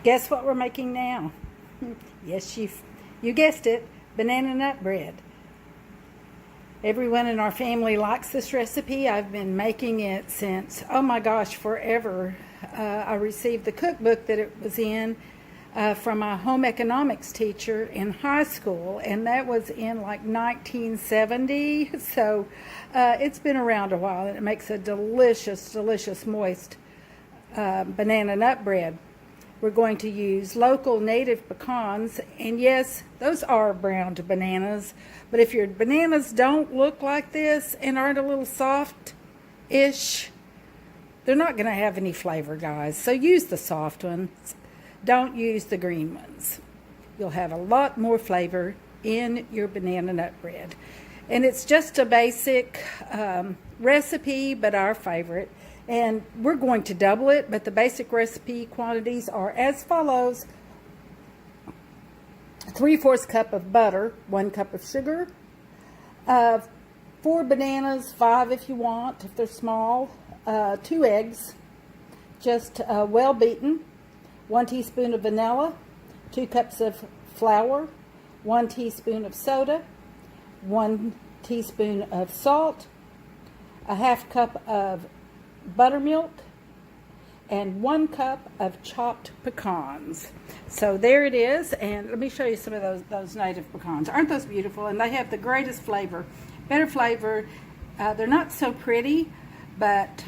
Guess what we're making now? Yes, you guessed it, banana nut bread. Everyone in our family likes this recipe. I've been making it since, oh my gosh, forever. I received the cookbook that it was in from my home economics teacher in high school, and that was in like 1970. So it's been around a while, and it makes a delicious, delicious, moist banana nut bread. We're going to use local native pecans, and yes, those are browned bananas, but if your bananas don't look like this and aren't a little soft-ish, they're not going to have any flavor, guys. So use the soft ones. Don't use the green ones. You'll have a lot more flavor in your banana nut bread. And it's just a basic recipe, but our favorite. And we're going to double it, but the basic recipe quantities are as follows. 3/4 cup of butter, 1 cup of sugar, 4 bananas, 5 if you want, if they're small, 2 eggs, just well beaten, 1 teaspoon of vanilla, 2 cups of flour, 1 teaspoon of soda, 1 teaspoon of salt, a 1/2 cup of buttermilk, and 1 cup of chopped pecans. So there it is, and let me show you some of those native pecans. Aren't those beautiful? And they have the greatest flavor, better flavor. They're not so pretty, but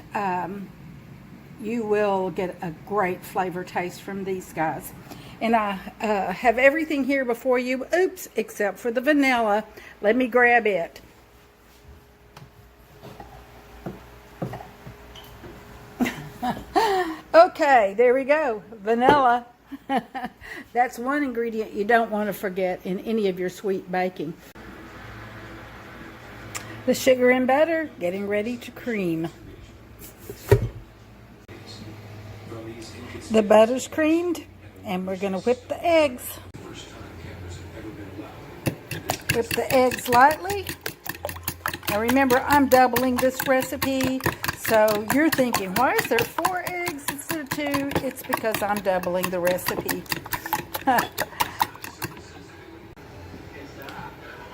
you will get a great flavor taste from these guys. And I have everything here before you, oops, except for the vanilla. Let me grab it. Okay, there we go, vanilla. That's one ingredient you don't want to forget in any of your sweet baking. The sugar and butter getting ready to cream. The butter's creamed, and we're going to whip the eggs. Whip the eggs lightly. Now remember, I'm doubling this recipe, so you're thinking, why is there 4 eggs instead of 2? It's because I'm doubling the recipe.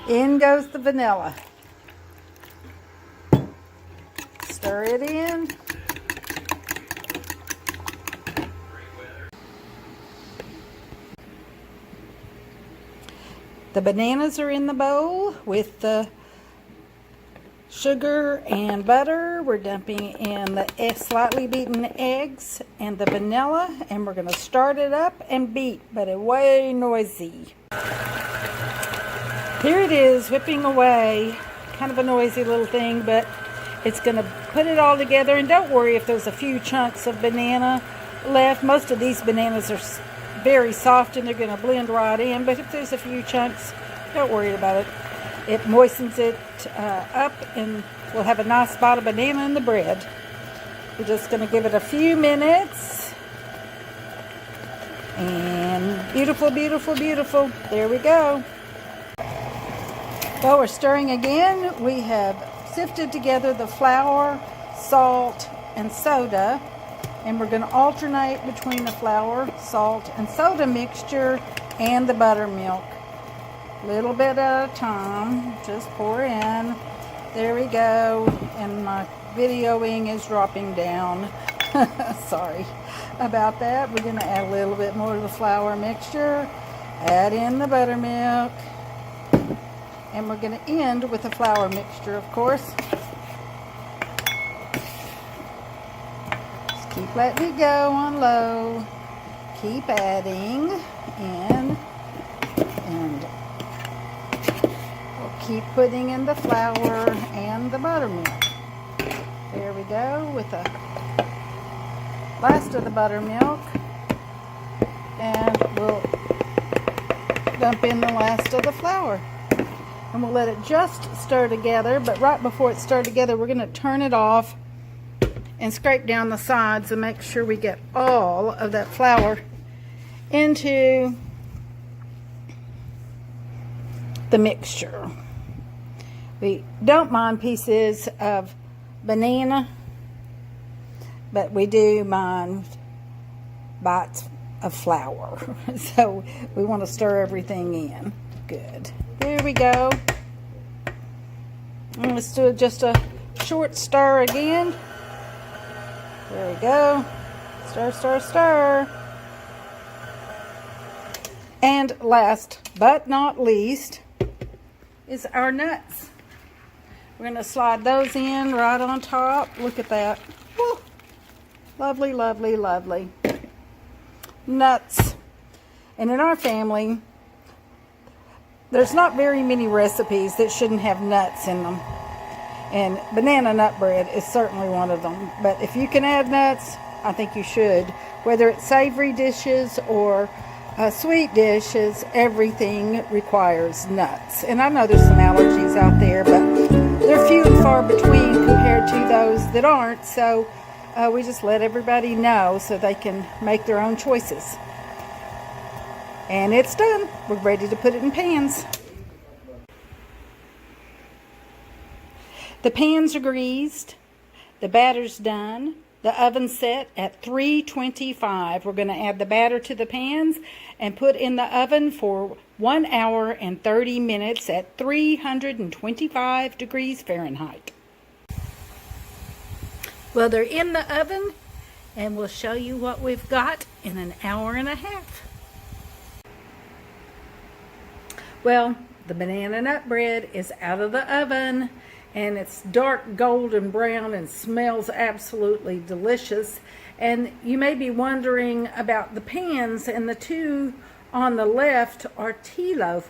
In goes the vanilla. Stir it in. The bananas are in the bowl with the sugar and butter. We're dumping in the slightly beaten eggs and the vanilla, and we're going to start it up and beat, but it's way noisy. Here it is, whipping away. Kind of a noisy little thing, but it's going to put it all together. And don't worry if there's a few chunks of banana left. Most of these bananas are very soft and they're going to blend right in, but if there's a few chunks, don't worry about it. It moistens it up, and we'll have a nice bite of banana in the bread. We're just going to give it a few minutes. And beautiful, beautiful, beautiful. There we go. While we're stirring again, we have sifted together the flour, salt, and soda. And we're going to alternate between the flour, salt, and soda mixture and the buttermilk. Little bit at a time. Just pour in. There we go. And my videoing is dropping down. Sorry about that. We're going to add a little bit more of the flour mixture. Add in the buttermilk. And we're going to end with the flour mixture, of course. Just keep letting it go on low. Keep adding in. And we'll keep putting in the flour and the buttermilk. There we go with the last of the buttermilk. And we'll dump in the last of the flour. And we'll let it just stir together, but right before it stirs together, we're going to turn it off and scrape down the sides and make sure we get all of that flour into the mixture. We don't mind pieces of banana, but we do mind bites of flour. So we want to stir everything in. Good. There we go. And let's do just a short stir again. There we go. Stir, stir, stir. And last but not least is our nuts. We're going to slide those in right on top. Look at that. Woo. Lovely, lovely, lovely. Nuts. And in our family, there's not very many recipes that shouldn't have nuts in them. And banana nut bread is certainly one of them. But if you can add nuts, I think you should. Whether it's savory dishes or sweet dishes, everything requires nuts. And I know there's some allergies out there, but they're few and far between compared to those that aren't. So we just let everybody know so they can make their own choices. And it's done. We're ready to put it in pans. The pans are greased. The batter's done. The oven's set at 325. We're going to add the batter to the pans and put in the oven for 1 hour and 30 minutes at 325 degrees Fahrenheit. Well, they're in the oven, and we'll show you what we've got in an hour and a half. Well, the banana nut bread is out of the oven, and it's dark golden brown and smells absolutely delicious. And you may be wondering about the pans, and the two on the left are tea loaf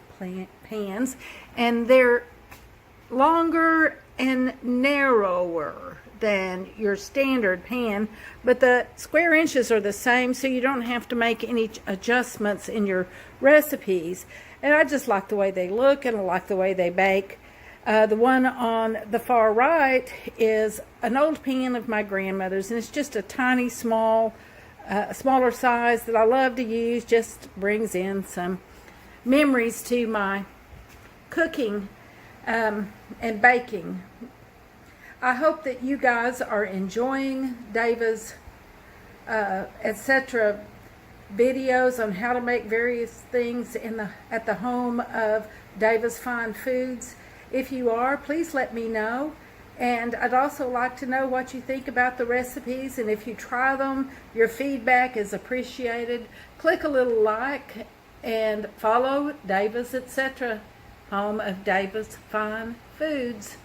pans, and they're longer and narrower than your standard pan, but the square inches are the same, so you don't have to make any adjustments in your recipes. And I just like the way they look, and I like the way they bake. The one on the far right is an old pan of my grandmother's, and it's just a tiny, smaller size that I love to use. Just brings in some memories to my cooking and baking. I hope that you guys are enjoying David's etc. videos on how to make various things at the home of David's Fine Foods. If you are, please let me know. And I'd also like to know what you think about the recipes, and if you try them, your feedback is appreciated. Click a little like and follow David's etc. home of David's Fine Foods.